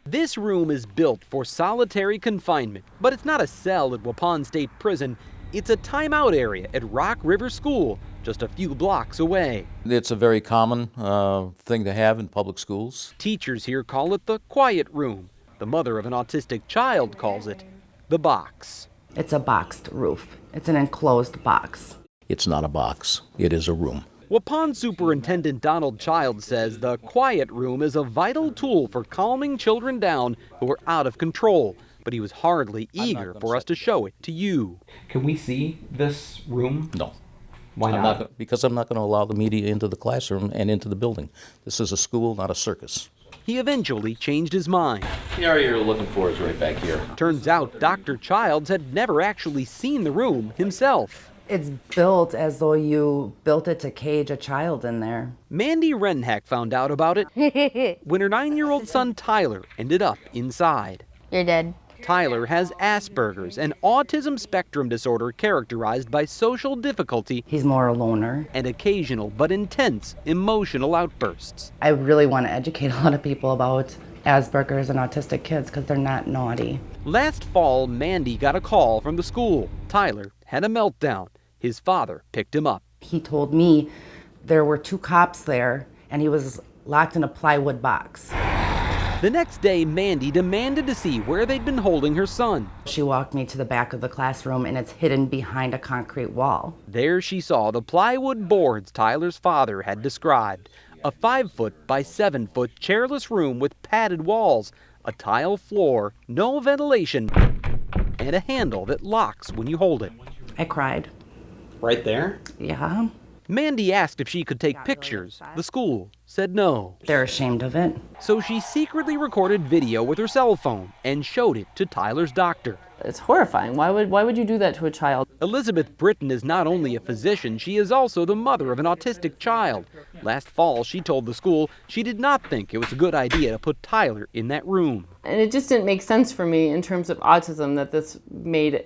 This room is built for solitary confinement, but it's not a cell at Waupun State Prison. It's a timeout area at Rock River School, just a few blocks away. It's a very common thing to have in public schools. Teachers here call it the quiet room. The mother of an autistic child calls it the box. It's a boxed roof. It's an enclosed box. It's not a box. It is a room. Waupun Superintendent Donald Child says the quiet room is a vital tool for calming children down who are out of control. But he was hardly eager for us to show it to you. Can we see this room? No. Why not? Because I'm not going to allow the media into the classroom and into the building. This is a school, not a circus. He eventually changed his mind. The area you're looking for is right back here. Turns out Dr. Childs had never actually seen the room himself. It's built as though you built it to cage a child in there. Mandy Renheck found out about it when her 9-year-old son Tyler ended up inside. You're dead. Tyler has Asperger's, an autism spectrum disorder characterized by social difficulty. He's more a loner. And occasional but intense emotional outbursts. I really want to educate a lot of people about Asperger's and autistic kids because they're not naughty. Last fall, Mandy got a call from the school. Tyler had a meltdown. His father picked him up. He told me there were 2 cops there and he was locked in a plywood box. The next day, Mandy demanded to see where they'd been holding her son. She walked me to the back of the classroom and it's hidden behind a concrete wall. There she saw the plywood boards Tyler's father had described. A 5-foot by 7-foot chairless room with padded walls, a tile floor, no ventilation, and a handle that locks when you hold it. I cried. Right there? Yeah. Mandy asked if she could take pictures. The school said no. They're ashamed of it. So she secretly recorded video with her cell phone and showed it to Tyler's doctor. It's horrifying. Why would you do that to a child? Elizabeth Britton is not only a physician, she is also the mother of an autistic child. Last fall, she told the school she did not think it was a good idea to put Tyler in that room. And it just didn't make sense for me in terms of autism that this made,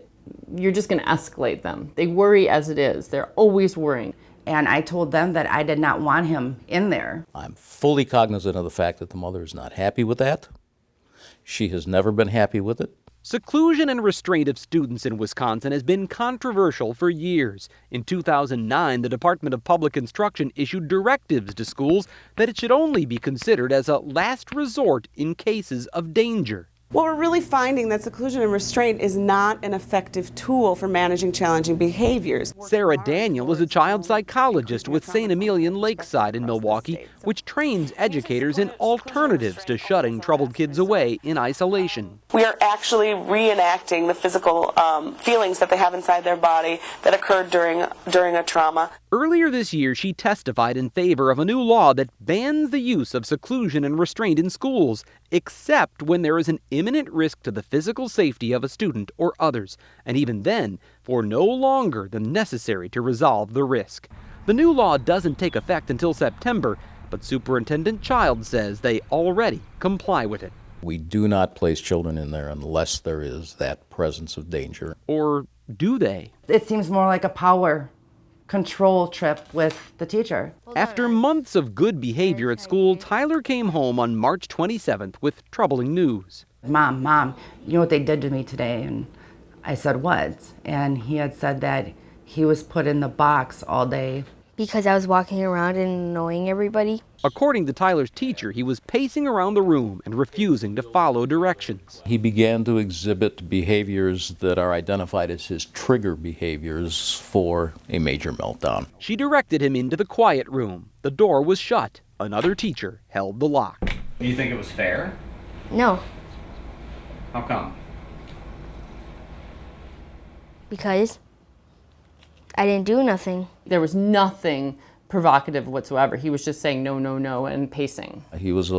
you're just going to escalate them. They worry as it is. They're always worrying. And I told them that I did not want him in there. I'm fully cognizant of the fact that the mother is not happy with that. She has never been happy with it. Seclusion and restraint of students in Wisconsin has been controversial for years. In 2009, the Department of Public Instruction issued directives to schools that it should only be considered as a last resort in cases of danger. What we're really finding that seclusion and restraint is not an effective tool for managing challenging behaviors. Sarah Daniel is a child psychologist with St. Emilion Lakeside in Milwaukee, which trains educators in alternatives to shutting troubled kids away in isolation. We are actually reenacting the physical feelings that they have inside their body that occurred during a trauma. Earlier this year, she testified in favor of a new law that bans the use of seclusion and restraint in schools, except when there is an imminent risk to the physical safety of a student or others, and even then, for no longer than necessary to resolve the risk. The new law doesn't take effect until September, but Superintendent Child says they already comply with it. We do not place children in there unless there is that presence of danger. Or do they? It seems more like a power control trip with the teacher. After months of good behavior at school, Tyler came home on March 27th with troubling news. Mom, you know what they did to me today? And I said, what? And he had said that he was put in the box all day. Because I was walking around and annoying everybody. According to Tyler's teacher, he was pacing around the room and refusing to follow directions. He began to exhibit behaviors that are identified as his trigger behaviors for a major meltdown. She directed him into the quiet room. The door was shut. Another teacher held the lock. Do you think it was fair? No, How come? because I didn't do nothing. There was nothing provocative whatsoever. He was just saying no, no, no and pacing. He was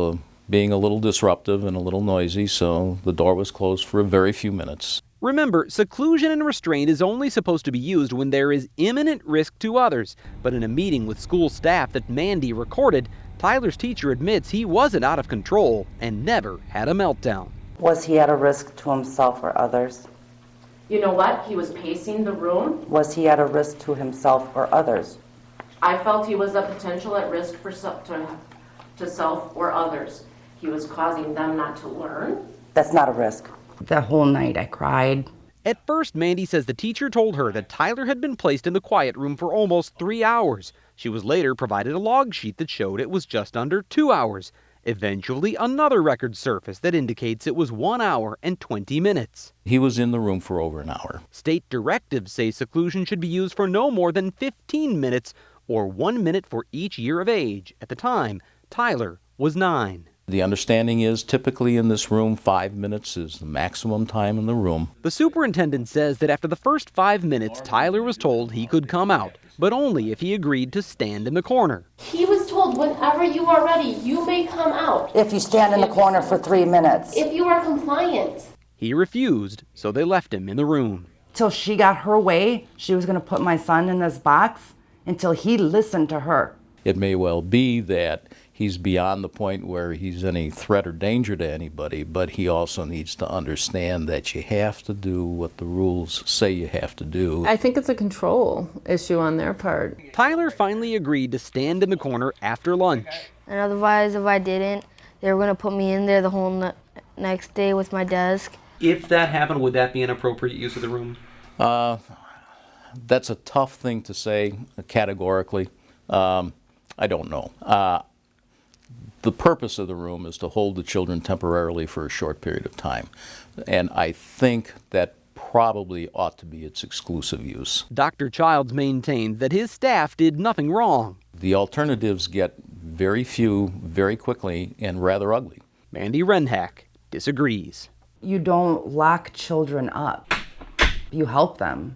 being a little disruptive and a little noisy, so the door was closed for a very few minutes. Remember, seclusion and restraint is only supposed to be used when there is imminent risk to others. But in a meeting with school staff that Mandy recorded, Tyler's teacher admits he wasn't out of control and never had a meltdown. Was he at a risk to himself or others? You know what? He was pacing the room. Was he at a risk to himself or others? I felt he was a potential at risk for to self or others. he was causing them not to learn? That's not a risk. The whole night I cried. At first, Mandy says the teacher told her that Tyler had been placed in the quiet room for almost 3 hours. She was later provided a log sheet that showed it was just under 2 hours. Eventually, another record surfaced that indicates it was 1 hour and 20 minutes. He was in the room for over an hour. State directives say seclusion should be used for no more than 15 minutes or 1 minute for each year of age. At the time, Tyler was 9. The understanding is typically in this room, 5 minutes is the maximum time in the room. The superintendent says that after the first 5 minutes, Tyler was told he could come out, but only if he agreed to stand in the corner. He was told, whenever you are ready, you may come out. If you stand in the corner for 3 minutes. If you are compliant. He refused, so they left him in the room. Till she got her way, she was going to put my son in this box until he listened to her. It may well be that he's beyond the point where he's any threat or danger to anybody, but he also needs to understand that you have to do what the rules say you have to do. I think it's a control issue on their part. Tyler finally agreed to stand in the corner after lunch. And otherwise, if I didn't, they were going to put me in there the whole next day with my desk. If that happened, would that be an appropriate use of the room? That's a tough thing to say categorically. I don't know. The purpose of the room is to hold the children temporarily for a short period of time. And I think that probably ought to be its exclusive use. Dr. Childs maintained that his staff did nothing wrong. The alternatives get very few, very quickly, and rather ugly. Mandy Renhack disagrees. You don't lock children up. You help them.